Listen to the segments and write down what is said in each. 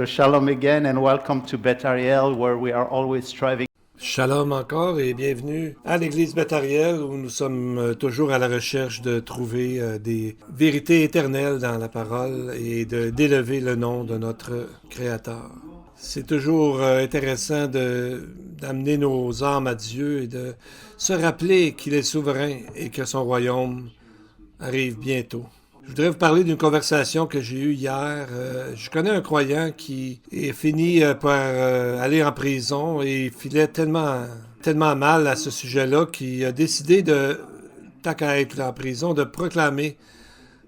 shalom again and welcome to Beth Ariel, where we are always striving. Shalom encore et bienvenue à l'église Beth Ariel où nous sommes toujours à la recherche de trouver des vérités éternelles dans la parole et d'élever le nom de notre Créateur. C'est toujours intéressant d'amener nos âmes à Dieu et de se rappeler qu'il est souverain et que son royaume arrive bientôt. Je voudrais vous parler d'une conversation que j'ai eue hier. Je connais un croyant qui est fini par aller en prison et il filait tellement mal à ce sujet-là qu'il a décidé tant qu'à être en prison, de proclamer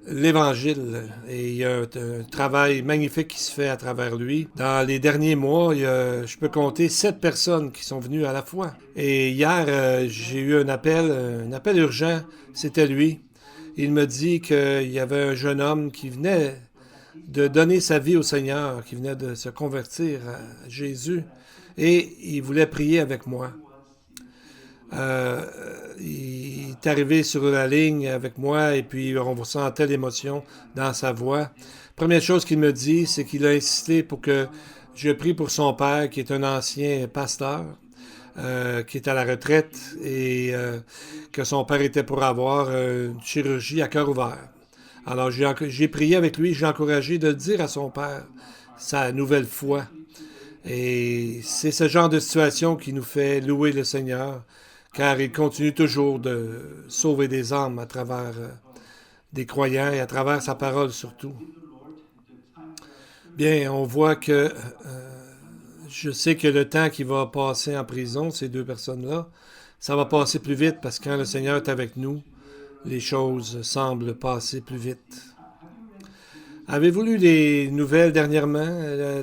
l'Évangile. Et il y a un travail magnifique qui se fait à travers lui. Dans les derniers mois, je peux compter 7 personnes qui sont venues à la foi. Et hier, j'ai eu un appel urgent. C'était lui. Il me dit qu'il y avait un jeune homme qui venait de donner sa vie au Seigneur, qui venait de se convertir à Jésus, et il voulait prier avec moi. Il est arrivé sur la ligne avec moi, et puis on sentait l'émotion dans sa voix. Première chose qu'il me dit, c'est qu'il a insisté pour que je prie pour son père, qui est un ancien pasteur, qui est à la retraite et que son père était pour avoir une chirurgie à cœur ouvert. Alors j'ai prié avec lui, j'ai encouragé de le dire à son père, sa nouvelle foi. Et c'est ce genre de situation qui nous fait louer le Seigneur, car il continue toujours de sauver des âmes à travers des croyants et à travers sa parole surtout. Bien, on voit que je sais que le temps qui va passer en prison, ces 2 personnes-là, ça va passer plus vite parce que quand le Seigneur est avec nous, les choses semblent passer plus vite. Avez-vous lu les nouvelles dernièrement,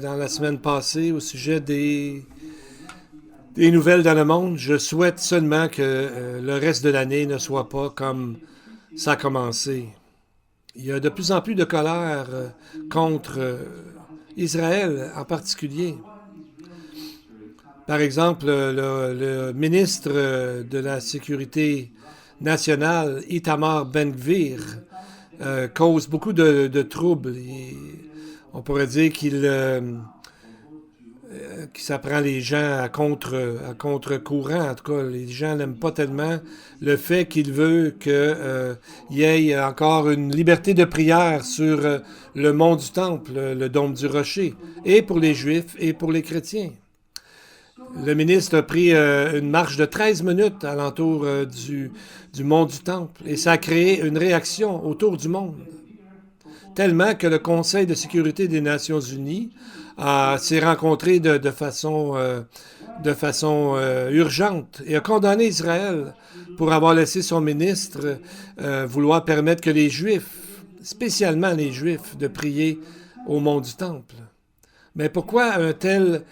dans la semaine passée, au sujet des nouvelles dans le monde? Je souhaite seulement que le reste de l'année ne soit pas comme ça a commencé. Il y a de plus en plus de colère contre Israël en particulier. Par exemple, le ministre de la Sécurité nationale, Itamar Ben-Gvir, cause beaucoup de troubles. On pourrait dire qu'il s'apprend les gens à contre-courant. En tout cas, les gens n'aiment pas tellement le fait qu'il veut qu'il y ait encore une liberté de prière sur le mont du Temple, le dôme du Rocher, et pour les Juifs et pour les chrétiens. Le ministre a pris une marche de 13 minutes alentour du mont du Temple et ça a créé une réaction autour du monde. Tellement que le Conseil de sécurité des Nations unies s'est rencontré de façon urgente et a condamné Israël pour avoir laissé son ministre vouloir permettre que les Juifs, spécialement les Juifs, de prier au mont du Temple. Mais pourquoi un tel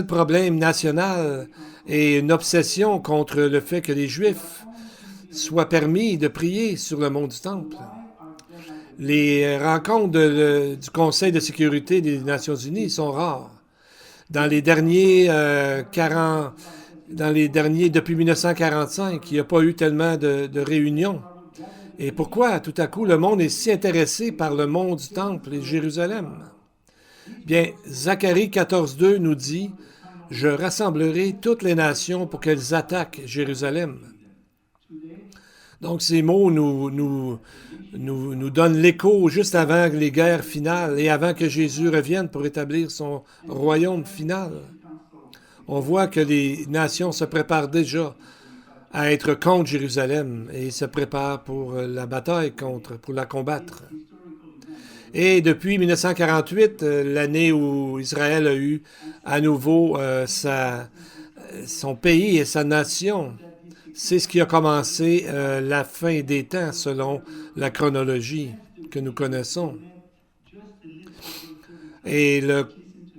problème national et une obsession contre le fait que les Juifs soient permis de prier sur le mont du Temple? Les rencontres du Conseil de sécurité des Nations unies sont rares. Depuis 1945, il n'y a pas eu tellement de réunions. Et pourquoi, tout à coup, le monde est si intéressé par le mont du Temple et Jérusalem? Bien, Zacharie 14.2 nous dit « Je rassemblerai toutes les nations pour qu'elles attaquent Jérusalem. » Donc, ces mots nous donnent l'écho juste avant les guerres finales et avant que Jésus revienne pour établir son royaume final. On voit que les nations se préparent déjà à être contre Jérusalem et se préparent pour la bataille pour la combattre. Et depuis 1948, l'année où Israël a eu à nouveau son pays et sa nation, c'est ce qui a commencé la fin des temps selon la chronologie que nous connaissons. Et le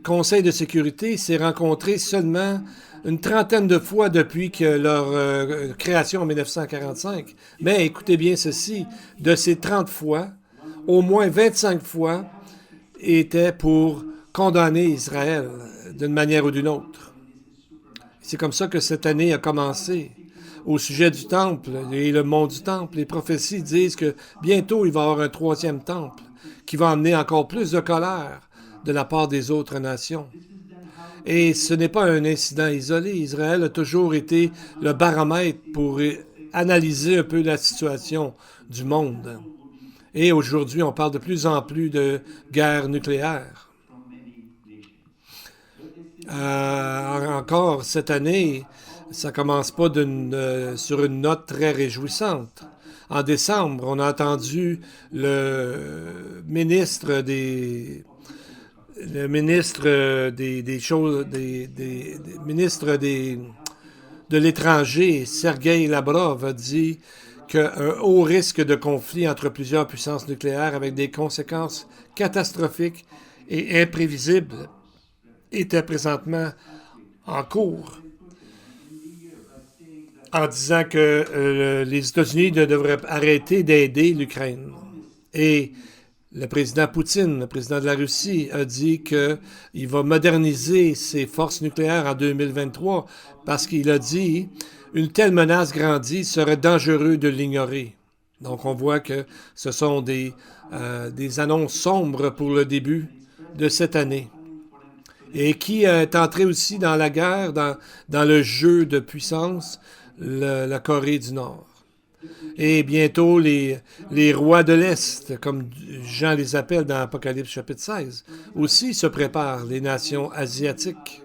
Conseil de sécurité s'est rencontré seulement une trentaine de fois depuis que leur création en 1945. Mais écoutez bien ceci, de ces 30 fois, au moins 25 fois étaient pour condamner Israël d'une manière ou d'une autre. C'est comme ça que cette année a commencé. Au sujet du temple et le mont du temple, les prophéties disent que bientôt il va y avoir un 3e temple qui va amener encore plus de colère de la part des autres nations. Et ce n'est pas un incident isolé. Israël a toujours été le baromètre pour analyser un peu la situation du monde. Et aujourd'hui, on parle de plus en plus de guerre nucléaire. Encore cette année, ça commence pas sur une note très réjouissante. En décembre, on a entendu le ministre des choses, ministre de l'étranger, Sergueï Lavrov, a dit qu'un haut risque de conflit entre plusieurs puissances nucléaires avec des conséquences catastrophiques et imprévisibles était présentement en cours, en disant que les États-Unis devraient arrêter d'aider l'Ukraine. Et le président Poutine, le président de la Russie, a dit qu'il va moderniser ses forces nucléaires en 2023 parce qu'il a dit une telle menace grandie serait dangereux de l'ignorer. Donc on voit que ce sont des annonces sombres pour le début de cette année. Et qui est entré aussi dans la guerre, dans le jeu de puissance, la Corée du Nord. Et bientôt, les rois de l'Est, comme Jean les appelle dans Apocalypse chapitre 16, aussi se préparent, les nations asiatiques.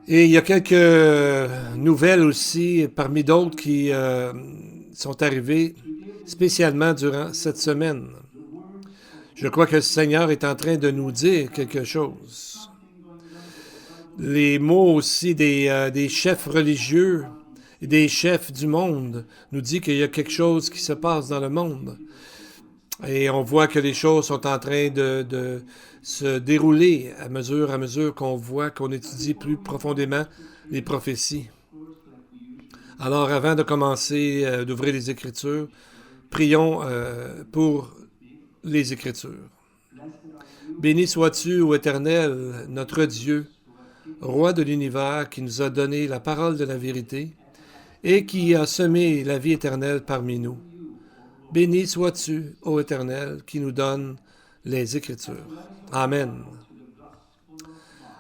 Et il y a quelques nouvelles aussi, parmi d'autres, qui sont arrivées spécialement durant cette semaine. Je crois que le Seigneur est en train de nous dire quelque chose. Les mots aussi des chefs religieux et des chefs du monde nous disent qu'il y a quelque chose qui se passe dans le monde. Et on voit que les choses sont en train de se dérouler à mesure qu'on voit, qu'on étudie plus profondément les prophéties. Alors, avant de commencer d'ouvrir les Écritures, prions pour les Écritures. Béni sois-tu, ô Éternel, notre Dieu, Roi de l'univers, qui nous a donné la parole de la vérité et qui a semé la vie éternelle parmi nous. Béni sois-tu, ô Éternel, qui nous donne les Écritures. Amen.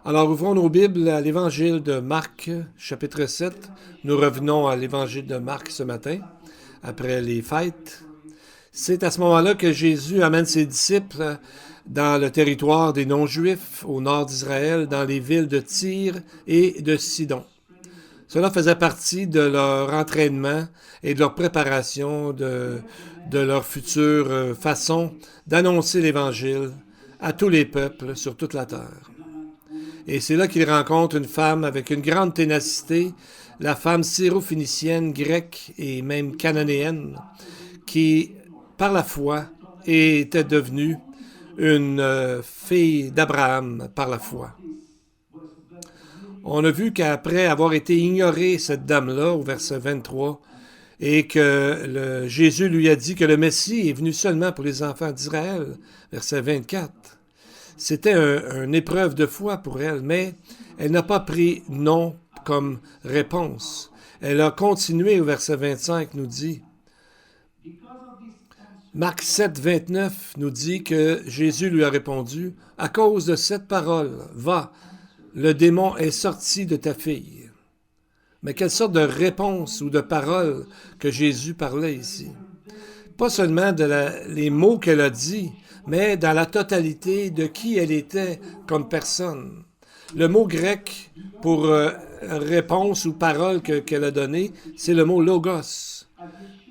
Alors, ouvrons nos Bibles à l'Évangile de Marc, chapitre 7. Nous revenons à l'Évangile de Marc ce matin, après les fêtes. C'est à ce moment-là que Jésus amène ses disciples dans le territoire des non-juifs, au nord d'Israël, dans les villes de Tyr et de Sidon. Cela faisait partie de leur entraînement et de leur préparation de leur future façon d'annoncer l'Évangile à tous les peuples sur toute la terre. Et c'est là qu'ils rencontrent une femme avec une grande ténacité, la femme syro-phénicienne, grecque et même cananéenne, qui, par la foi, était devenue une fille d'Abraham par la foi. On a vu qu'après avoir été ignorée, cette dame-là, au verset 23, et que Jésus lui a dit que le Messie est venu seulement pour les enfants d'Israël, verset 24. C'était une épreuve de foi pour elle, mais elle n'a pas pris non comme réponse. Elle a continué au verset 25, nous dit. Marc 7, 29 nous dit que Jésus lui a répondu, « À cause de cette parole, va, le démon est sorti de ta fille. » Mais quelle sorte de réponse ou de parole que Jésus parlait ici? Pas seulement les mots qu'elle a dit, mais dans la totalité de qui elle était comme personne. Le mot grec pour réponse ou parole qu'elle a donné, c'est le mot logos,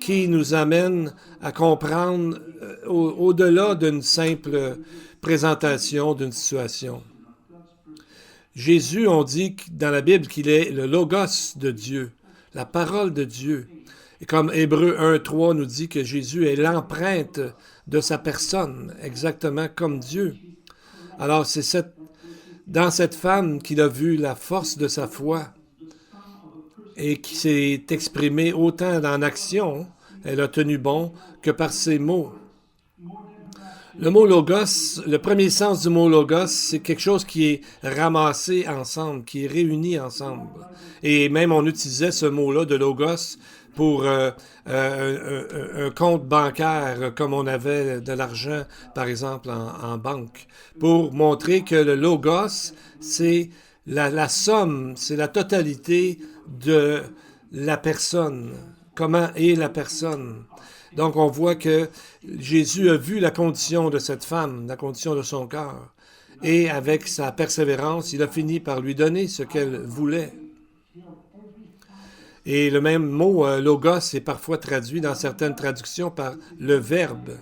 qui nous amène à comprendre au-delà d'une simple présentation d'une situation. Jésus, on dit dans la Bible qu'il est le logos de Dieu, la parole de Dieu. Et comme Hébreux 1.3 nous dit que Jésus est l'empreinte de sa personne, exactement comme Dieu. Alors c'est dans cette femme qu'il a vu la force de sa foi et qui s'est exprimée autant dans l'action, elle a tenu bon, que par ses mots. Le mot logos, le premier sens du mot logos, c'est quelque chose qui est ramassé ensemble, qui est réuni ensemble. Et même on utilisait ce mot-là de logos pour un compte bancaire comme on avait de l'argent, par exemple, en banque, pour montrer que le logos, c'est la somme, c'est la totalité de la personne. Comment est la personne? Donc, on voit que Jésus a vu la condition de cette femme, la condition de son cœur. Et avec sa persévérance, il a fini par lui donner ce qu'elle voulait. Et le même mot, logos, est parfois traduit dans certaines traductions par le verbe,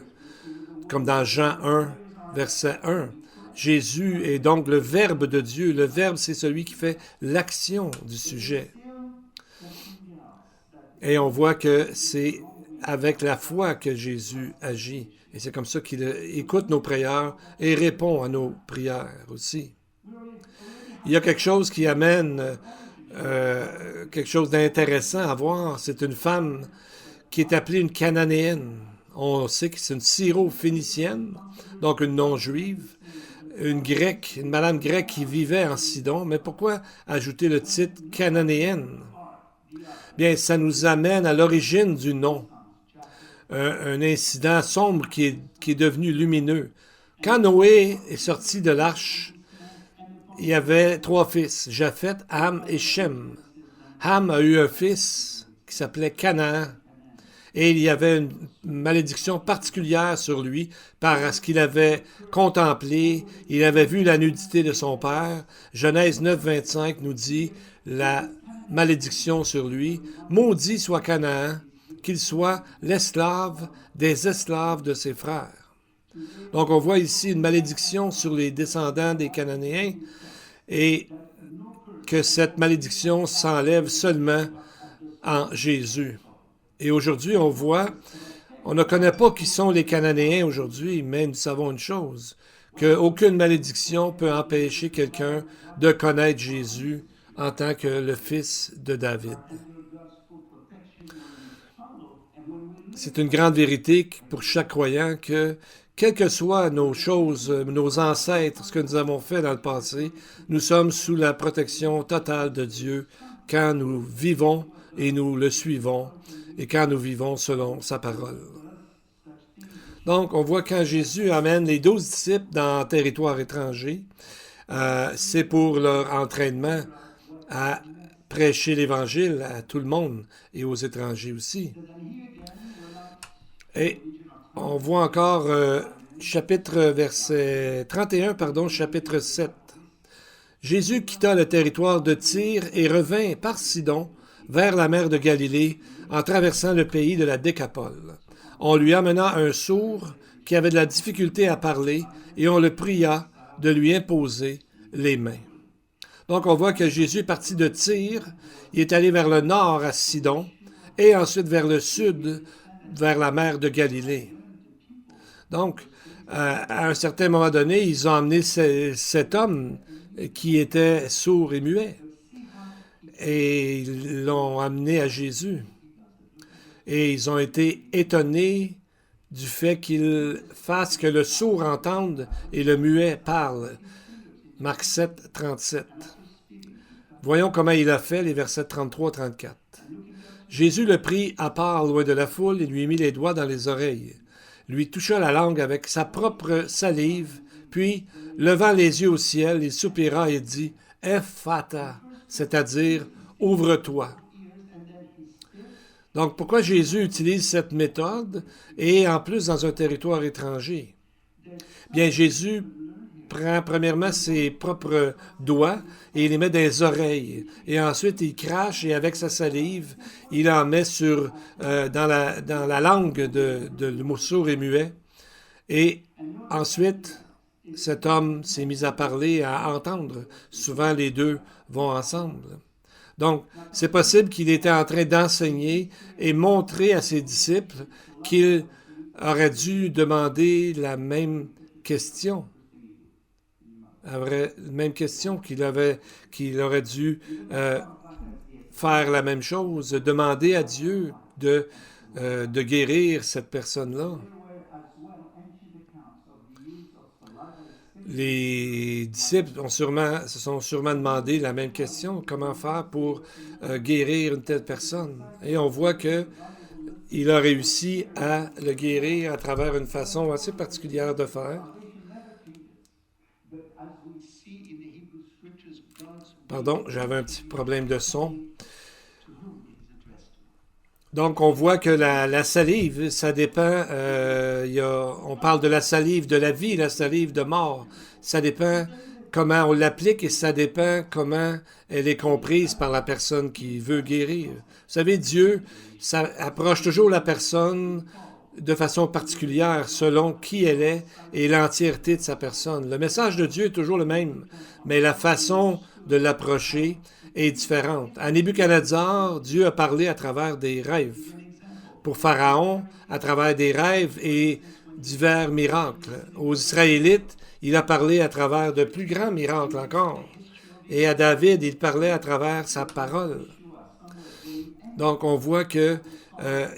comme dans Jean 1, verset 1. Jésus est donc le verbe de Dieu. Le verbe, c'est celui qui fait l'action du sujet. Et on voit que c'est avec la foi que Jésus agit. Et c'est comme ça qu'il écoute nos prières et répond à nos prières aussi. Il y a quelque chose qui amène quelque chose d'intéressant à voir. C'est une femme qui est appelée une Cananéenne. On sait que c'est une Syro-Phénicienne, donc une non-juive, une grecque, une madame grecque qui vivait en Sidon. Mais pourquoi ajouter le titre Cananéenne? Bien, ça nous amène à l'origine du nom. Un incident sombre qui est devenu lumineux. Quand Noé est sorti de l'arche, il y avait 3 fils, Japheth, Ham et Shem. Ham a eu un fils qui s'appelait Canaan. Et il y avait une malédiction particulière sur lui parce qu'il avait contemplé, il avait vu la nudité de son père. Genèse 9, 25 nous dit la malédiction sur lui. Maudit soit Canaan, qu'il soit l'esclave des esclaves de ses frères. Donc on voit ici une malédiction sur les descendants des Cananéens et que cette malédiction s'enlève seulement en Jésus. Et aujourd'hui, on voit, on ne connaît pas qui sont les Cananéens aujourd'hui, mais nous savons une chose, qu'aucune malédiction peut empêcher quelqu'un de connaître Jésus en tant que le fils de David. C'est une grande vérité pour chaque croyant que, quelles que soient nos choses, nos ancêtres, ce que nous avons fait dans le passé, nous sommes sous la protection totale de Dieu quand nous vivons et nous le suivons et quand nous vivons selon sa parole. Donc, on voit quand Jésus amène les 12 disciples dans un territoire étranger, c'est pour leur entraînement à prêcher l'Évangile à tout le monde et aux étrangers aussi. Et on voit encore verset 31, chapitre 7. Jésus quitta le territoire de Tyr et revint par Sidon vers la mer de Galilée en traversant le pays de la Décapole. On lui amena un sourd qui avait de la difficulté à parler et on le pria de lui imposer les mains. Donc on voit que Jésus est parti de Tyr, il est allé vers le nord à Sidon et ensuite vers le sud vers la mer de Galilée. Donc, à un certain moment donné, ils ont amené cet homme qui était sourd et muet. Et ils l'ont amené à Jésus. Et ils ont été étonnés du fait qu'il fasse que le sourd entende et le muet parle. Marc 7, 37. Voyons comment il a fait, les versets 33-34. Jésus le prit à part loin de la foule et lui mit les doigts dans les oreilles. Lui toucha la langue avec sa propre salive, puis, levant les yeux au ciel, il soupira et dit « Ephata », c'est-à-dire « Ouvre-toi ». Donc, pourquoi Jésus utilise cette méthode et en plus dans un territoire étranger? Bien, Jésus prend premièrement ses propres doigts et il les met dans les oreilles. Et ensuite, il crache et avec sa salive, il en met dans la langue de sourd et muet. Et ensuite, cet homme s'est mis à parler, à entendre. Souvent, les deux vont ensemble. Donc, c'est possible qu'il était en train d'enseigner et montrer à ses disciples qu'il aurait dû demander la même question. Qu'il aurait dû faire la même chose, demander à Dieu de guérir cette personne-là. Les disciples se sont sûrement demandé la même question, comment faire pour guérir une telle personne. Et on voit que il a réussi à le guérir à travers une façon assez particulière de faire. Pardon, j'avais un petit problème de son. Donc, on voit que la salive, ça dépend. On parle de la salive de la vie, la salive de mort. Ça dépend comment on l'applique et ça dépend comment elle est comprise par la personne qui veut guérir. Vous savez, Dieu, ça approche toujours la personne de façon particulière selon qui elle est et l'entièreté de sa personne. Le message de Dieu est toujours le même, mais la façon de l'approcher est différente. À Nebuchadnezzar, Dieu a parlé à travers des rêves. Pour Pharaon, à travers des rêves et divers miracles. Aux Israélites, il a parlé à travers de plus grands miracles encore. Et à David, il parlait à travers sa parole. Donc, on voit que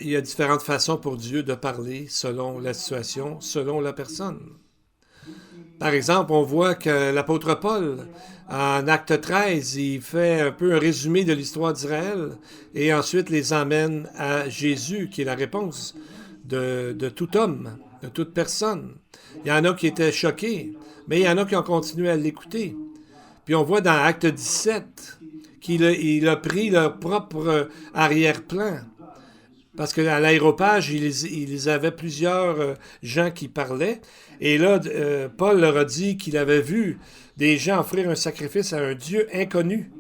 il y a différentes façons pour Dieu de parler selon la situation, selon la personne. Par exemple, on voit que l'apôtre Paul, en Acte 13, il fait un peu un résumé de l'histoire d'Israël et ensuite les emmène à Jésus, qui est la réponse de tout homme, de toute personne. Il y en a qui étaient choqués, mais il y en a qui ont continué à l'écouter. Puis on voit dans Acte 17 qu'il a pris leur propre arrière-plan. Parce qu'à l'aéropage, ils avaient plusieurs gens qui parlaient. Et là, Paul leur a dit qu'il avait vu des gens offrir un sacrifice à un Dieu inconnu.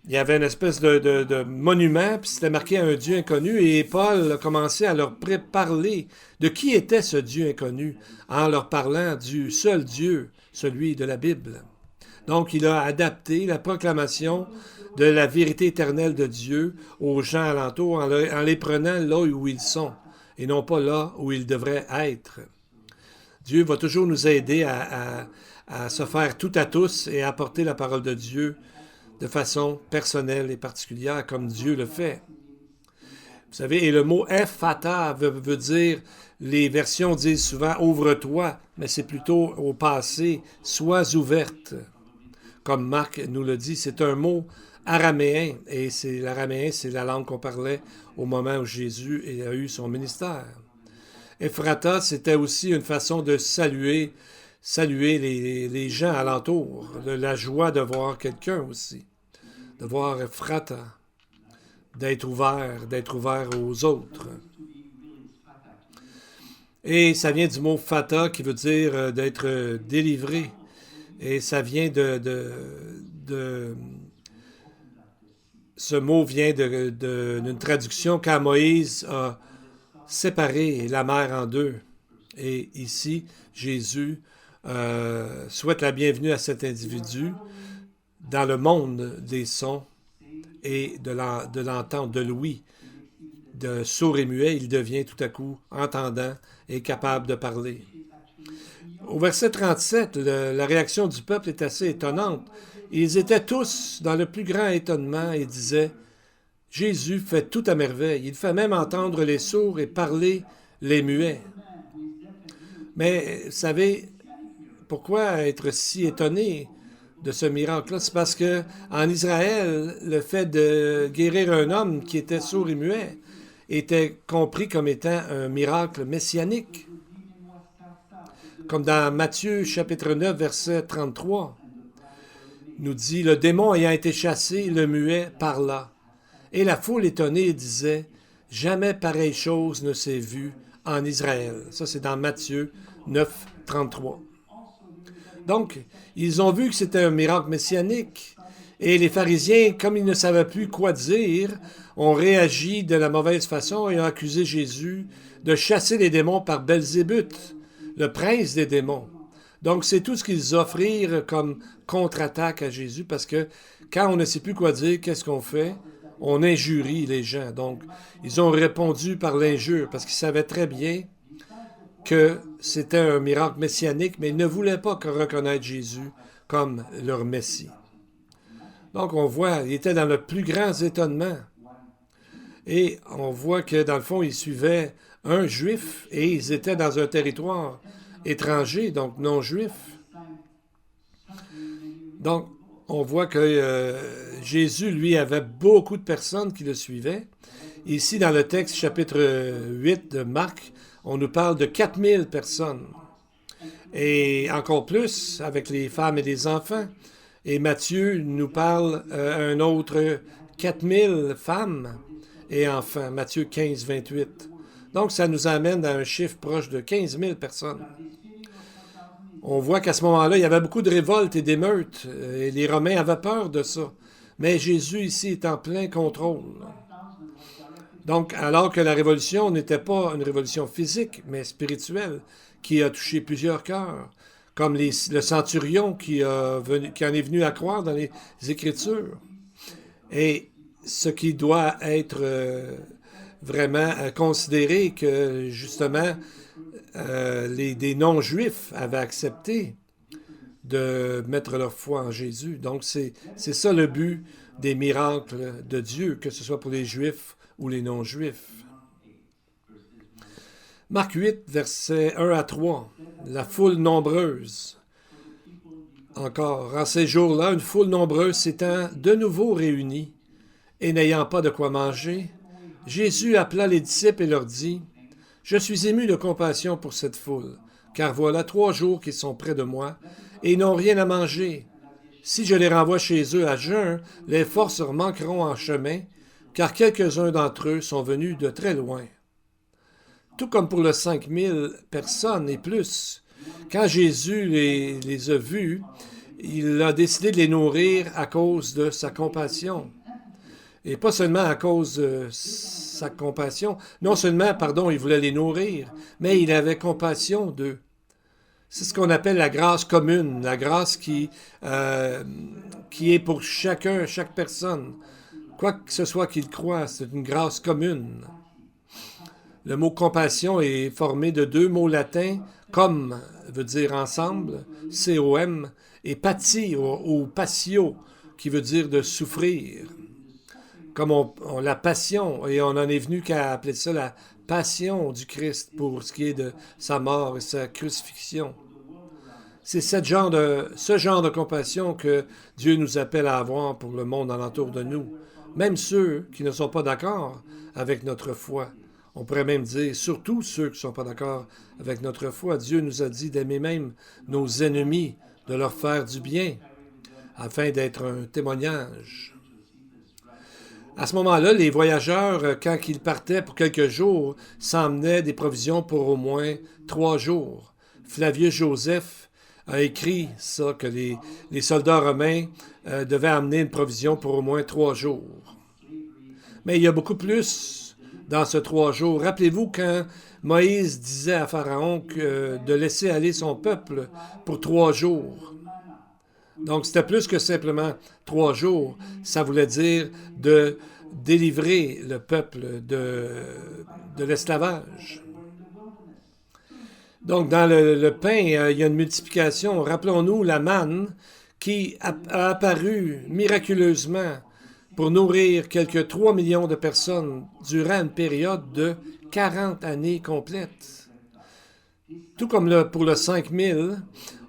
Il y avait une espèce de monument, puis c'était marqué à un Dieu inconnu. Et Paul a commencé à leur parler de qui était ce Dieu inconnu, en leur parlant du seul Dieu, celui de la Bible. Donc, il a adapté la proclamation de la vérité éternelle de Dieu aux gens alentours en les prenant là où ils sont et non pas là où ils devraient être. Dieu va toujours nous aider à se faire tout à tous et à apporter la parole de Dieu de façon personnelle et particulière comme Dieu le fait. Vous savez, et le mot « ephata » veut dire, les versions disent souvent « ouvre-toi », mais c'est plutôt au passé « sois ouverte ». Comme Marc nous le dit, c'est un mot araméen, et l'araméen, c'est la langue qu'on parlait au moment où Jésus a eu son ministère. Ephrata, c'était aussi une façon de saluer les gens alentour, de la joie de voir quelqu'un aussi, de voir Ephrata, d'être ouvert aux autres. Et ça vient du mot fata qui veut dire d'être délivré. Et ça vient ce mot vient d'une traduction quand Moïse a séparé la mer en deux. Et ici, Jésus souhaite la bienvenue à cet individu dans le monde des sons et de l'entente, de l'ouïe. De sourd et muet, il devient tout à coup entendant et capable de parler. Au verset 37, la réaction du peuple est assez étonnante. Ils étaient tous dans le plus grand étonnement et disaient « Jésus fait tout à merveille. Il fait même entendre les sourds et parler les muets. » Mais, vous savez, pourquoi être si étonné de ce miracle-là? C'est parce que en Israël, le fait de guérir un homme qui était sourd et muet était compris comme étant un miracle messianique. Comme dans Matthieu chapitre 9, verset 33, nous dit « Le démon ayant été chassé, le muet parla. Et la foule étonnée disait « Jamais pareille chose ne s'est vue en Israël. » Ça, c'est dans Matthieu 9, 33. Donc, ils ont vu que c'était un miracle messianique. Et les pharisiens, comme ils ne savaient plus quoi dire, ont réagi de la mauvaise façon et ont accusé Jésus de chasser les démons par Belzébuth, le prince des démons. Donc, c'est tout ce qu'ils offrirent comme contre-attaque à Jésus, parce que quand on ne sait plus quoi dire, qu'est-ce qu'on fait? On injurie les gens. Donc, ils ont répondu par l'injure, parce qu'ils savaient très bien que c'était un miracle messianique, mais ils ne voulaient pas reconnaître Jésus comme leur Messie. Donc, on voit, ils étaient dans le plus grand étonnement. Et on voit que, dans le fond, ils suivaient un juif et ils étaient dans un territoire étranger, donc non juif. Donc, on voit que Jésus, lui, avait beaucoup de personnes qui le suivaient. Ici, dans le texte chapitre 8 de Marc, on nous parle de 4000 personnes. Et encore plus avec les femmes et les enfants. Et Matthieu nous parle un autre 4000 femmes et enfants. Matthieu 15, 28. Donc, ça nous amène à un chiffre proche de 15 000 personnes. On voit qu'à ce moment-là, il y avait beaucoup de révoltes et d'émeutes, et les Romains avaient peur de ça. Mais Jésus, ici, est en plein contrôle. Donc, alors que la révolution n'était pas une révolution physique, mais spirituelle, qui a touché plusieurs cœurs, comme le centurion qui en est venu à croire dans les Écritures. Et ce qui doit être vraiment considéré que, justement, des non-juifs avaient accepté de mettre leur foi en Jésus. Donc, c'est ça le but des miracles de Dieu, que ce soit pour les Juifs ou les non-Juifs. Marc 8, versets 1 à 3. La foule nombreuse. Encore, en ces jours-là, une foule nombreuse s'étant de nouveau réunie, et n'ayant pas de quoi manger, Jésus appela les disciples et leur dit, « Je suis ému de compassion pour cette foule, car voilà 3 jours qu'ils sont près de moi, et ils n'ont rien à manger. Si je les renvoie chez eux à jeun, les forces leur manqueront en chemin, car quelques-uns d'entre eux sont venus de très loin. » Tout comme pour les 5000 personnes et plus, quand Jésus les a vus, il a décidé de les nourrir à cause de sa compassion. Et pas seulement à cause de sa compassion. Non seulement, il voulait les nourrir, mais il avait compassion d'eux. C'est ce qu'on appelle la grâce commune, la grâce qui est pour chaque personne. Quoi que ce soit qu'il croit, c'est une grâce commune. Le mot compassion est formé de 2 mots latins, comme veut dire ensemble, C-O-M, et pati ou patio, qui veut dire de souffrir. Comme la passion, et on en est venu qu'à appeler ça la passion du Christ pour ce qui est de sa mort et sa crucifixion. C'est ce genre de compassion que Dieu nous appelle à avoir pour le monde alentour de nous, même ceux qui ne sont pas d'accord avec notre foi. On pourrait même dire, surtout ceux qui ne sont pas d'accord avec notre foi. Dieu nous a dit d'aimer même nos ennemis, de leur faire du bien, afin d'être un témoignage. À ce moment-là, les voyageurs, quand ils partaient pour quelques jours, s'emmenaient des provisions pour au moins 3 jours. Flavius Joseph a écrit ça, que les soldats romains devaient amener une provision pour au moins 3 jours. Mais il y a beaucoup plus dans ce 3 jours. Rappelez-vous quand Moïse disait à Pharaon de laisser aller son peuple pour 3 jours. Donc, c'était plus que simplement 3 jours. Ça voulait dire de délivrer le peuple de l'esclavage. Donc, dans le pain, il y a une multiplication. Rappelons-nous la manne qui a apparu miraculeusement pour nourrir quelques 3 millions de personnes durant une période de 40 années complètes. Tout comme pour le 5000,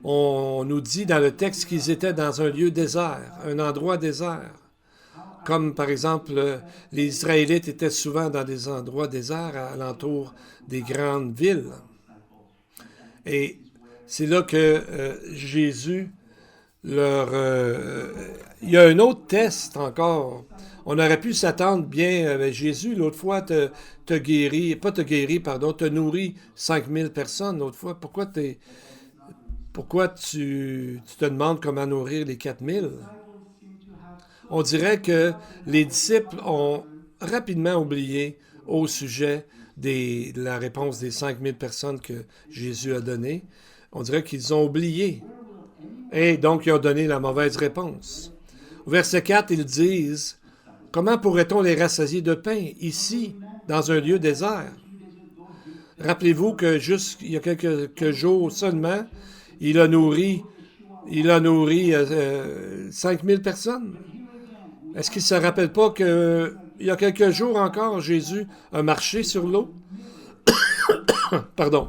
on nous dit dans le texte qu'ils étaient dans un lieu désert, un endroit désert. Comme par exemple, les Israélites étaient souvent dans des endroits déserts alentour des grandes villes. Et c'est là que Jésus il y a un autre test encore. On aurait pu s'attendre bien, Jésus, l'autre fois, t'a nourri 5000 personnes l'autre fois. Pourquoi tu te demandes comment nourrir les 4000? On dirait que les disciples ont rapidement oublié au sujet de la réponse des 5000 personnes que Jésus a donnée. On dirait qu'ils ont oublié. Et donc, ils ont donné la mauvaise réponse. Au verset 4, ils disent, « Comment pourrait-on les rassasier de pain ici, dans un lieu désert? » Rappelez-vous que juste il y a quelques jours seulement, il a nourri 5000 personnes. Est-ce qu'il ne se rappelle pas qu'il y a quelques jours encore, Jésus a marché sur l'eau? Pardon.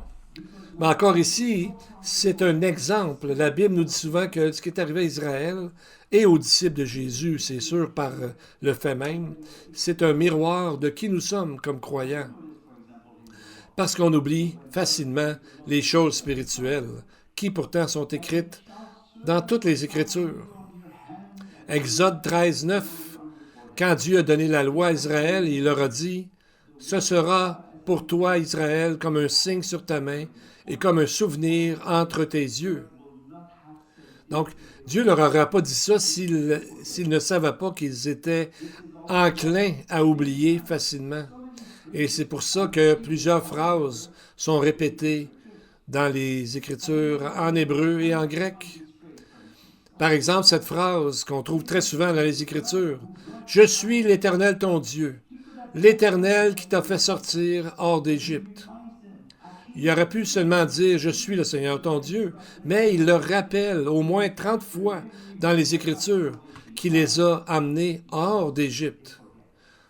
Mais encore ici, c'est un exemple. La Bible nous dit souvent que ce qui est arrivé à Israël et aux disciples de Jésus, c'est sûr par le fait même, c'est un miroir de qui nous sommes comme croyants. Parce qu'on oublie facilement les choses spirituelles, qui pourtant sont écrites dans toutes les Écritures. Exode 13, 9, quand Dieu a donné la loi à Israël, il leur a dit, « Ce sera pour toi, Israël, comme un signe sur ta main et comme un souvenir entre tes yeux. » Donc, Dieu ne leur aurait pas dit ça s'il ne savait pas qu'ils étaient enclins à oublier facilement. Et c'est pour ça que plusieurs phrases sont répétées dans les Écritures en hébreu et en grec. Par exemple, cette phrase qu'on trouve très souvent dans les Écritures, « Je suis l'Éternel ton Dieu, l'Éternel qui t'a fait sortir hors d'Égypte. » Il aurait pu seulement dire « Je suis le Seigneur ton Dieu », mais il le rappelle au moins 30 fois dans les Écritures qu'il les a amenés hors d'Égypte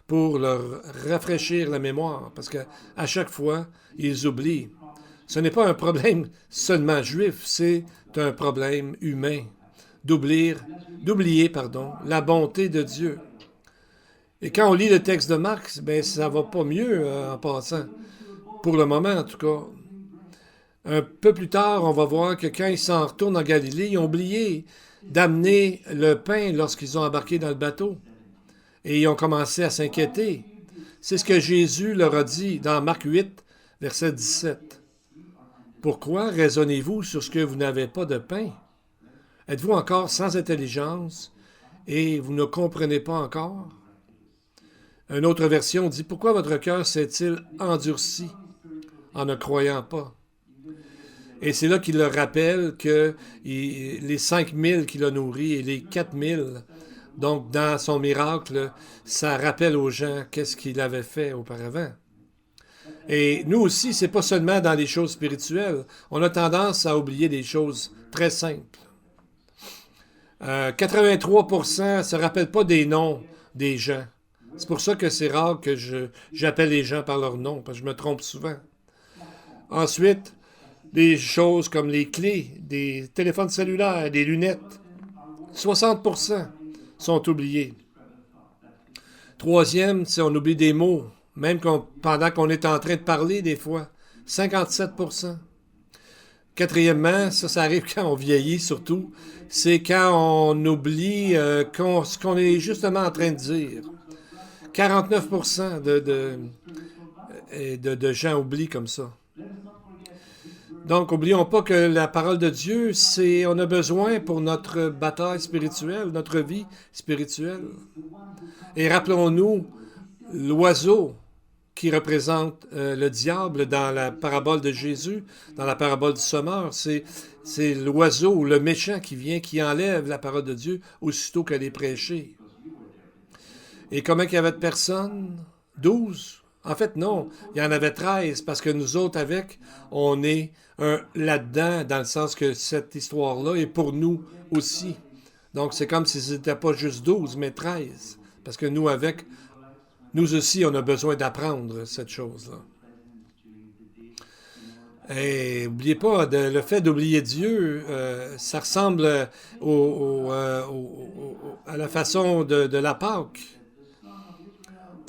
pour leur rafraîchir la mémoire, parce qu'à chaque fois, ils oublient. Ce n'est pas un problème seulement juif, c'est un problème humain d'oublier la bonté de Dieu. Et quand on lit le texte de Marc, ben ça va pas mieux en passant. Pour le moment, en tout cas. Un peu plus tard, on va voir que quand ils s'en retournent en Galilée, ils ont oublié d'amener le pain lorsqu'ils ont embarqué dans le bateau. Et ils ont commencé à s'inquiéter. C'est ce que Jésus leur a dit dans Marc 8, verset 17. « Pourquoi raisonnez-vous sur ce que vous n'avez pas de pain? Êtes-vous encore sans intelligence et vous ne comprenez pas encore? » Une autre version dit « Pourquoi votre cœur s'est-il endurci en ne croyant pas? » Et c'est là qu'il leur rappelle que les 5000 qu'il a nourris et les 4000, donc dans son miracle, ça rappelle aux gens qu'est-ce qu'il avait fait auparavant. Et nous aussi, c'est pas seulement dans les choses spirituelles. On a tendance à oublier des choses très simples. 83% ne se rappellent pas des noms des gens. C'est pour ça que c'est rare que j'appelle les gens par leur nom, parce que je me trompe souvent. Ensuite, des choses comme les clés, des téléphones cellulaires, des lunettes. 60% sont oubliés. Troisième, c'est on oublie des mots, même pendant qu'on est en train de parler des fois. 57%. Quatrièmement, ça arrive quand on vieillit surtout, c'est quand on oublie ce qu'on est justement en train de dire. 49% de gens oublient comme ça. Donc, n'oublions pas que la parole de Dieu, on a besoin pour notre bataille spirituelle, notre vie spirituelle. Et rappelons-nous l'oiseau qui représente le diable dans la parabole de Jésus, dans la parabole du sommeur. C'est l'oiseau ou le méchant qui vient, qui enlève la parole de Dieu aussitôt qu'elle est prêchée. Et combien il y avait de personnes? 12? En fait, non. Il y en avait 13, parce que nous autres, on est là-dedans, dans le sens que cette histoire-là est pour nous aussi. Donc, c'est comme si ce n'était pas juste 12, mais 13. Parce que nous aussi, on a besoin d'apprendre cette chose-là. Et n'oubliez pas, le fait d'oublier Dieu, ça ressemble à la façon de la Pâque.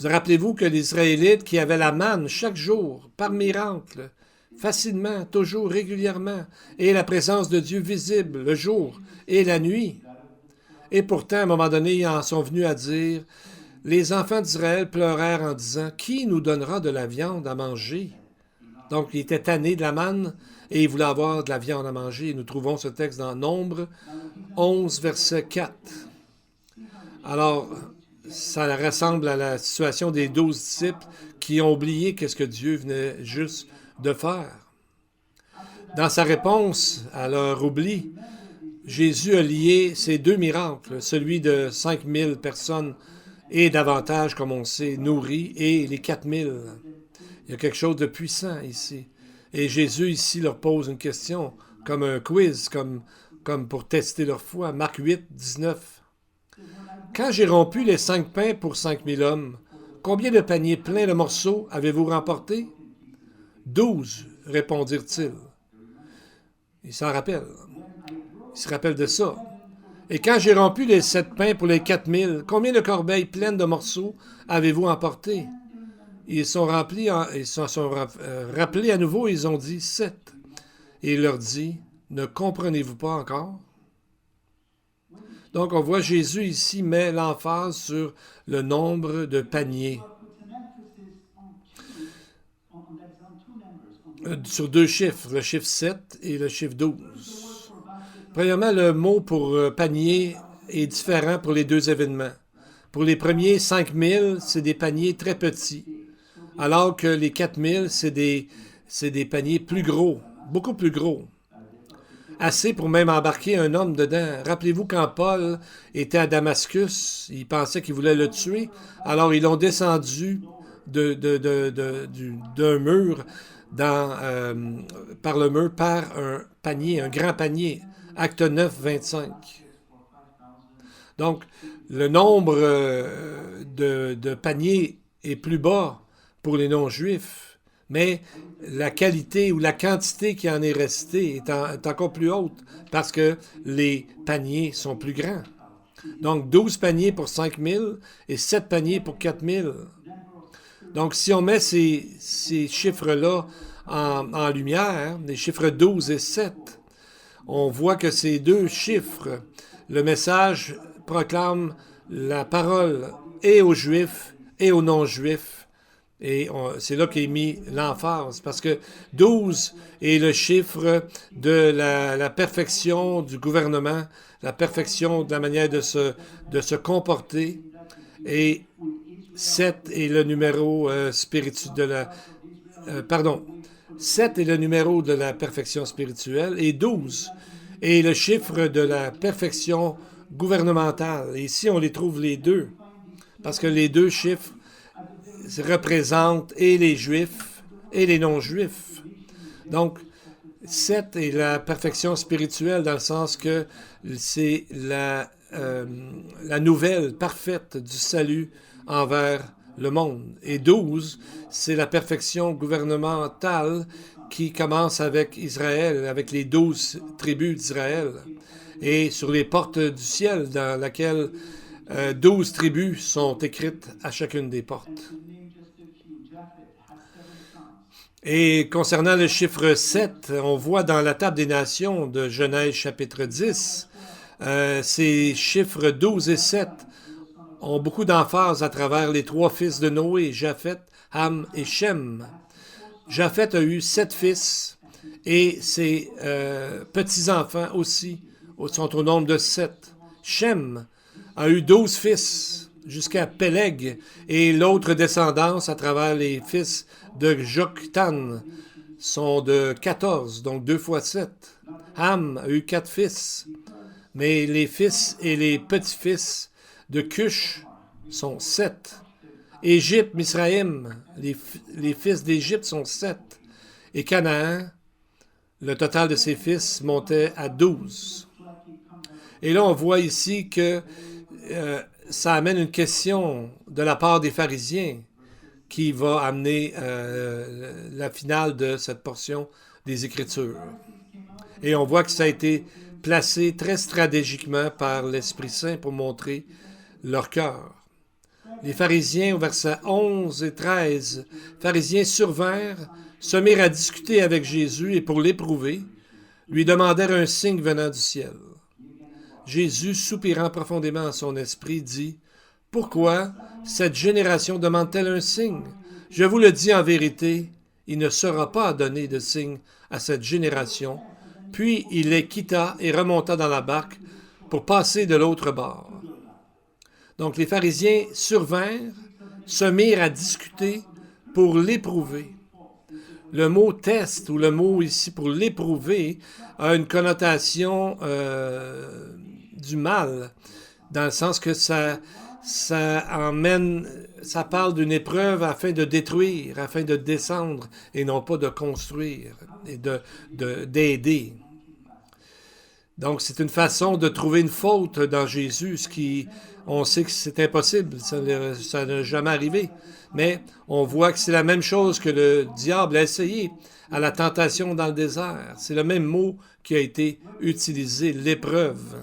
Vous rappelez-vous que les Israélites qui avaient la manne chaque jour, par miracle, facilement, toujours, régulièrement, et la présence de Dieu visible le jour et la nuit. Et pourtant, à un moment donné, ils en sont venus à dire, les enfants d'Israël pleurèrent en disant, « Qui nous donnera de la viande à manger? » Donc, ils étaient tannés de la manne et ils voulaient avoir de la viande à manger. Et nous trouvons ce texte dans Nombre 11, verset 4. Alors, ça ressemble à la situation des 12 disciples qui ont oublié qu'est-ce que Dieu venait juste de faire. Dans sa réponse à leur oubli, Jésus a lié ces deux miracles, celui de 5000 personnes et davantage, comme on sait, nourries, et les 4000. Il y a quelque chose de puissant ici. Et Jésus, ici, leur pose une question, comme un quiz, comme pour tester leur foi. Marc 8, 19. Quand j'ai rompu les 5 pains pour 5000 hommes, combien de paniers pleins de morceaux avez-vous remporté? 12, répondirent-ils. Il s'en rappelle. Il se rappelle de ça. Et quand j'ai rompu les 7 pains pour les 4000, combien de corbeilles pleines de morceaux avez-vous emporté? Ils sont remplis, ils se sont rappelés à nouveau, ils ont dit 7. Et il leur dit, ne comprenez-vous pas encore? Donc on voit Jésus ici met l'emphase sur le nombre de paniers. Sur deux chiffres, le chiffre 7 et le chiffre 12. Premièrement, le mot pour panier est différent pour les deux événements. Pour les premiers 5000, c'est des paniers très petits, alors que les 4000, c'est des paniers plus gros, beaucoup plus gros. Assez pour même embarquer un homme dedans. Rappelez-vous quand Paul était à Damascus, il pensait qu'il voulait le tuer, alors ils l'ont descendu d'un mur par le mur par un panier, un grand panier. Acte 9, 25. Donc, le nombre de paniers est plus bas pour les non-juifs, mais la qualité ou la quantité qui en est restée est encore plus haute parce que les paniers sont plus grands. Donc, 12 paniers pour 5000 et 7 paniers pour 4000. Donc, si on met ces chiffres-là en lumière, les chiffres 12 et 7, on voit que ces deux chiffres, le message proclame la parole et aux Juifs et aux non-Juifs. Et c'est là qu'est mis l'emphase, parce que 12 est le chiffre de la perfection du gouvernement, la perfection de la manière de se comporter, et 7 est le numéro spirituel 7 est le numéro de la perfection spirituelle et 12 est le chiffre de la perfection gouvernementale. Et ici, on les trouve les deux, parce que les deux chiffres représentent et les Juifs et les non-Juifs. Donc, 7 est la perfection spirituelle dans le sens que c'est la nouvelle parfaite du salut envers le monde. Et 12, c'est la perfection gouvernementale qui commence avec Israël, avec les 12 tribus d'Israël. Et sur les portes du ciel, dans laquelle 12 tribus sont écrites à chacune des portes. Et concernant le chiffre 7, on voit dans la table des nations de Genèse chapitre 10, ces chiffres 12 et 7 ont beaucoup d'emphase à travers les trois fils de Noé, Japheth, Ham et Shem. Japheth a eu 7 fils et ses petits-enfants aussi sont au nombre de 7. Shem a eu 12 fils jusqu'à Péleg et l'autre descendance à travers les fils de Joktan sont de 14, donc 2 fois 7. Ham a eu 4 fils, mais les fils et les petits-fils de Cush sont 7. Égypte, Misraïm, les fils d'Égypte sont 7. Et Canaan, le total de ses fils montait à 12. Et là, on voit ici que ça amène une question de la part des pharisiens qui va amener la finale de cette portion des Écritures. Et on voit que ça a été placé très stratégiquement par l'Esprit Saint pour montrer leur cœur. Les pharisiens, au verset 11 et 13, pharisiens survinrent, se mirent à discuter avec Jésus et pour l'éprouver, lui demandèrent un signe venant du ciel. Jésus, soupirant profondément en son esprit, dit, « Pourquoi cette génération demande-t-elle un signe? Je vous le dis en vérité, il ne sera pas donné de signe à cette génération. » Puis il les quitta et remonta dans la barque pour passer de l'autre bord. Donc les pharisiens survinrent, se mirent à discuter pour l'éprouver. Le mot test ou le mot ici pour l'éprouver a une connotation du mal, dans le sens que ça parle d'une épreuve afin de détruire, afin de descendre et non pas de construire et d'aider. Donc, c'est une façon de trouver une faute dans Jésus, on sait que c'est impossible, ça n'a jamais arrivé. Mais on voit que c'est la même chose que le diable a essayé à la tentation dans le désert. C'est le même mot qui a été utilisé, l'épreuve.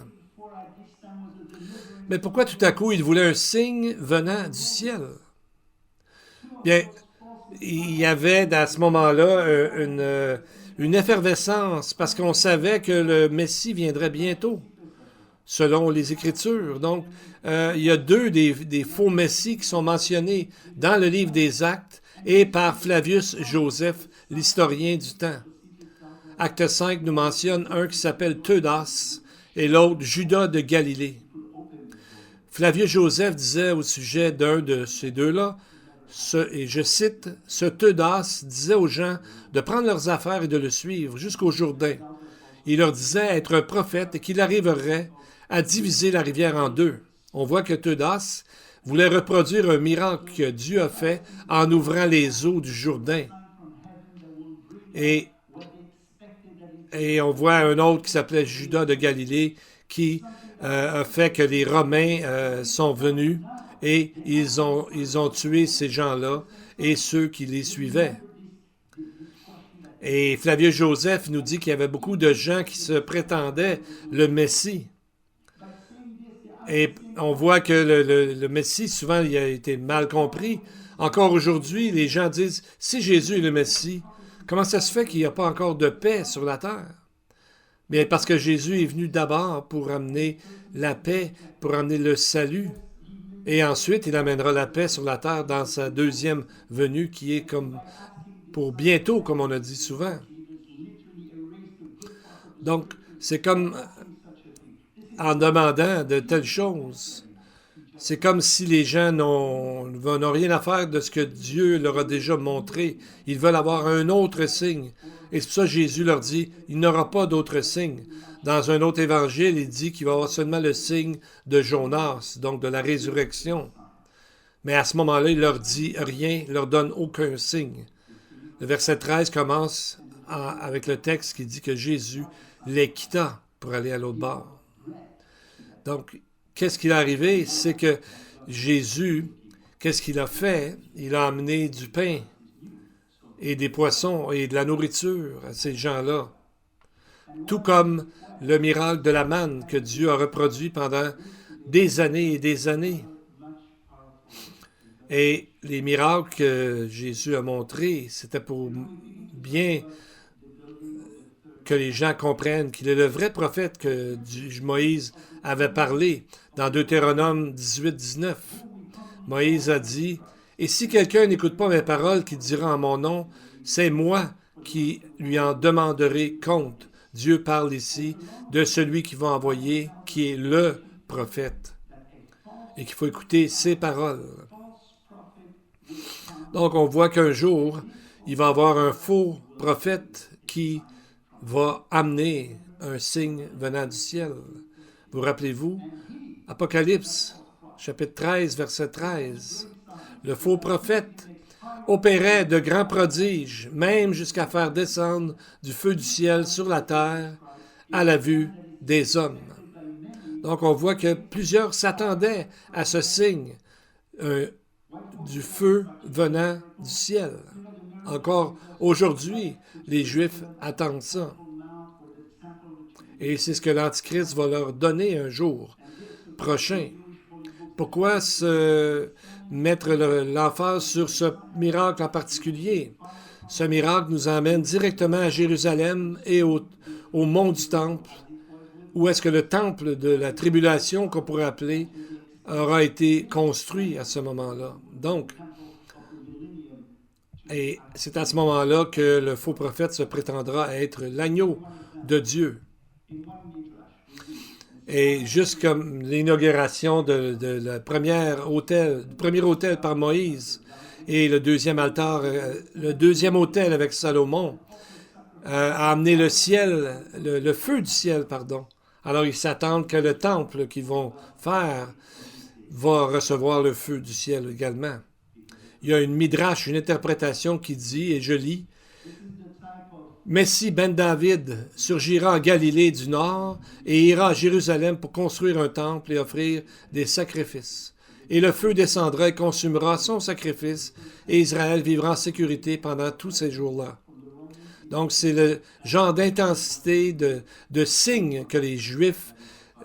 Mais pourquoi tout à coup il voulait un signe venant du ciel? Bien, il y avait à ce moment-là une effervescence parce qu'on savait que le Messie viendrait bientôt, selon les Écritures. Donc, il y a deux des faux Messies qui sont mentionnés dans le livre des Actes et par Flavius Joseph, l'historien du temps. Acte 5 nous mentionne un qui s'appelle Theudas et l'autre Judas de Galilée. Flavius Joseph disait au sujet d'un de ces deux-là, et je cite, « Ce Theudas disait aux gens de prendre leurs affaires et de le suivre jusqu'au Jourdain. Il leur disait être un prophète et qu'il arriverait à diviser la rivière en deux. » On voit que Theudas voulait reproduire un miracle que Dieu a fait en ouvrant les eaux du Jourdain. Et on voit un autre qui s'appelait Judas de Galilée qui a fait que les Romains sont venus et ils ont tué ces gens-là et ceux qui les suivaient. Et Flavius Joseph nous dit qu'il y avait beaucoup de gens qui se prétendaient le Messie. Et on voit que le Messie, souvent, il a été mal compris. Encore aujourd'hui, les gens disent, si Jésus est le Messie, comment ça se fait qu'il n'y a pas encore de paix sur la terre? Bien, parce que Jésus est venu d'abord pour amener la paix, pour amener le salut. Et ensuite, il amènera la paix sur la terre dans sa deuxième venue qui est comme pour bientôt, comme on a dit souvent. Donc, c'est comme en demandant de telles choses. C'est comme si les gens n'ont rien à faire de ce que Dieu leur a déjà montré. Ils veulent avoir un autre signe. Et c'est pour ça que Jésus leur dit, il n'y aura pas d'autre signe. Dans un autre évangile, il dit qu'il va y avoir seulement le signe de Jonas, donc de la résurrection. Mais à ce moment-là, il leur dit rien, il leur donne aucun signe. Le verset 13 commence avec le texte qui dit que Jésus les quitta pour aller à l'autre bord. Donc, qu'est-ce qui est arrivé? C'est que Jésus, qu'est-ce qu'il a fait? Il a amené du pain et des poissons et de la nourriture à ces gens-là. Tout comme le miracle de la manne que Dieu a reproduit pendant des années et des années. Et les miracles que Jésus a montrés, c'était pour bien que les gens comprennent qu'il est le vrai prophète que Moïse avait parlé dans Deutéronome 18-19. Moïse a dit, « Et si quelqu'un n'écoute pas mes paroles qui dira en mon nom, c'est moi qui lui en demanderai compte. » Dieu parle ici de celui qui va envoyer, qui est le prophète, et qu'il faut écouter ses paroles. Donc, on voit qu'un jour, il va y avoir un faux prophète qui va amener un signe venant du ciel. Vous rappelez-vous? Apocalypse, chapitre 13, verset 13. Le faux prophète opérait de grands prodiges, même jusqu'à faire descendre du feu du ciel sur la terre à la vue des hommes. Donc, on voit que plusieurs s'attendaient à ce signe du feu venant du ciel. Encore aujourd'hui, les Juifs attendent ça. Et c'est ce que l'Antichrist va leur donner un jour prochain. Pourquoi mettre l'emphase sur ce miracle en particulier? Ce miracle nous emmène directement à Jérusalem et au mont du Temple, où est-ce que le temple de la tribulation, qu'on pourrait appeler, aura été construit à ce moment-là. Donc, et c'est à ce moment-là que le faux prophète se prétendra être l'agneau de Dieu. Et juste comme l'inauguration de la premier autel par Moïse et le deuxième altar, le deuxième autel avec Salomon, a amené le ciel, le feu du ciel, pardon. Alors ils s'attendent que le temple qu'ils vont faire va recevoir le feu du ciel également. Il y a une midrash, une interprétation qui dit, et je lis, Messie ben David surgira en Galilée du Nord et ira à Jérusalem pour construire un temple et offrir des sacrifices. Et le feu descendra et consumera son sacrifice, et Israël vivra en sécurité pendant tous ces jours-là. Donc, c'est le genre d'intensité, de signes que les Juifs,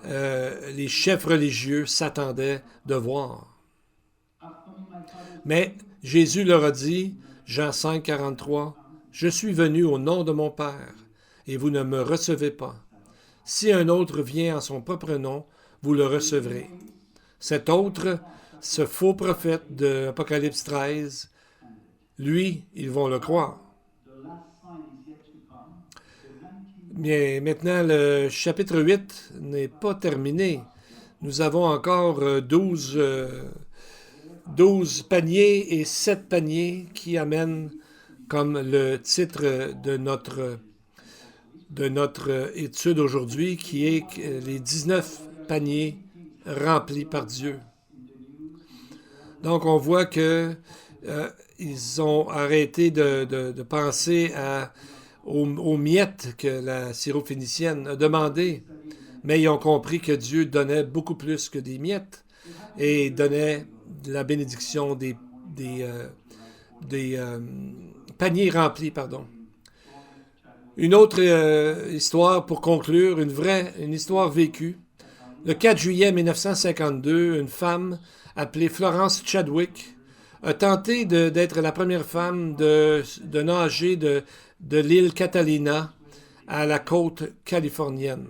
les chefs religieux s'attendaient de voir. Mais Jésus leur a dit, Jean 5, 43, « Je suis venu au nom de mon Père, et vous ne me recevez pas. Si un autre vient en son propre nom, vous le recevrez. » Cet autre, ce faux prophète de Apocalypse 13, lui, ils vont le croire. Mais maintenant, le chapitre 8 n'est pas terminé. Nous avons encore 12 paniers et 7 paniers qui amènent comme le titre de notre étude aujourd'hui, qui est les 19 paniers remplis par Dieu. Donc, on voit que ils ont arrêté de penser aux miettes que la syrophénicienne a demandé, mais ils ont compris que Dieu donnait beaucoup plus que des miettes et donnait la bénédiction des paniers remplis, pardon. Une autre histoire pour conclure, une histoire vécue. Le 4 juillet 1952, une femme appelée Florence Chadwick a tenté d'être la première femme de nager de l'île Catalina à la côte californienne.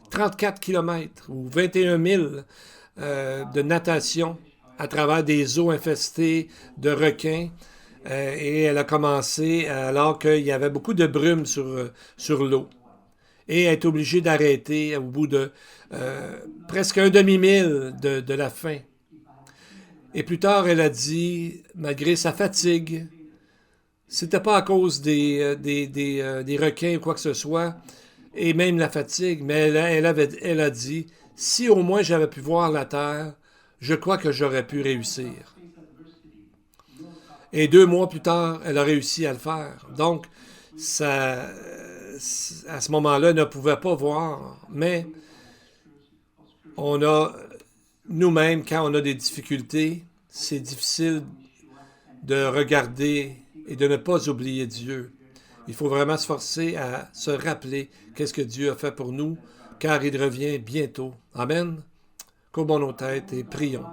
34 km ou 21 000 de natation à travers des eaux infestées de requins. Et elle a commencé alors qu'il y avait beaucoup de brume sur l'eau. Et elle est obligée d'arrêter au bout de presque un demi-mille de la fin. Et plus tard, elle a dit, malgré sa fatigue, c'était pas à cause des requins ou quoi que ce soit, et même la fatigue, mais elle a dit, si au moins j'avais pu voir la terre, je crois que j'aurais pu réussir. Et 2 mois plus tard, elle a réussi à le faire. Donc, ça, à ce moment-là, elle ne pouvait pas voir, mais on a, nous-mêmes, quand on a des difficultés, c'est difficile de regarder et de ne pas oublier Dieu. Il faut vraiment se forcer à se rappeler qu'est-ce que Dieu a fait pour nous, car il revient bientôt. Amen. Courbons nos têtes et prions.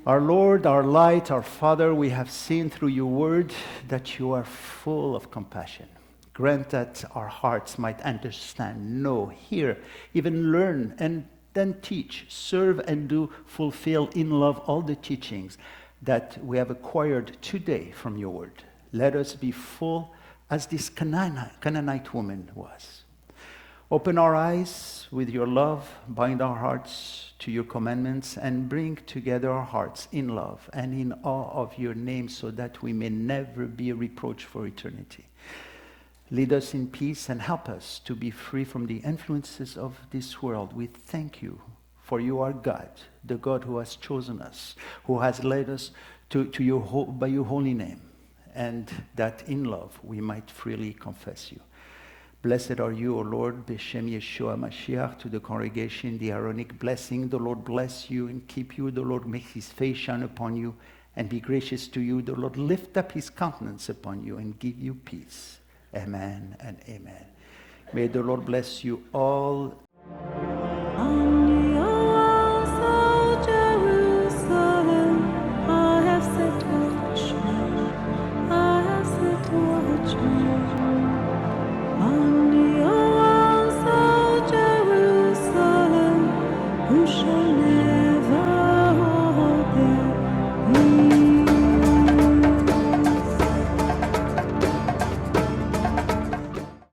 Our Lord, our light, our Father, we have seen through your word that you are full of compassion. Grant that our hearts might understand, know, hear, even learn, and then teach, serve, and do fulfill in love all the teachings that we have acquired today from your word. Let us be full as this Canaanite woman was. Open our eyes with your love, bind our hearts to your commandments, and bring together our hearts in love and in awe of your name so that we may never be reproached for eternity. Lead us in peace and help us to be free from the influences of this world. We thank you, for you are God, the God who has chosen us, who has led us by your holy name, and that in love we might freely confess you. Blessed are you, O Lord, Beshem Yeshua Mashiach, to the congregation, the Aaronic blessing. The Lord bless you and keep you. The Lord make his face shine upon you and be gracious to you. The Lord lift up his countenance upon you and give you peace. Amen and amen. May the Lord bless you all. Who shall never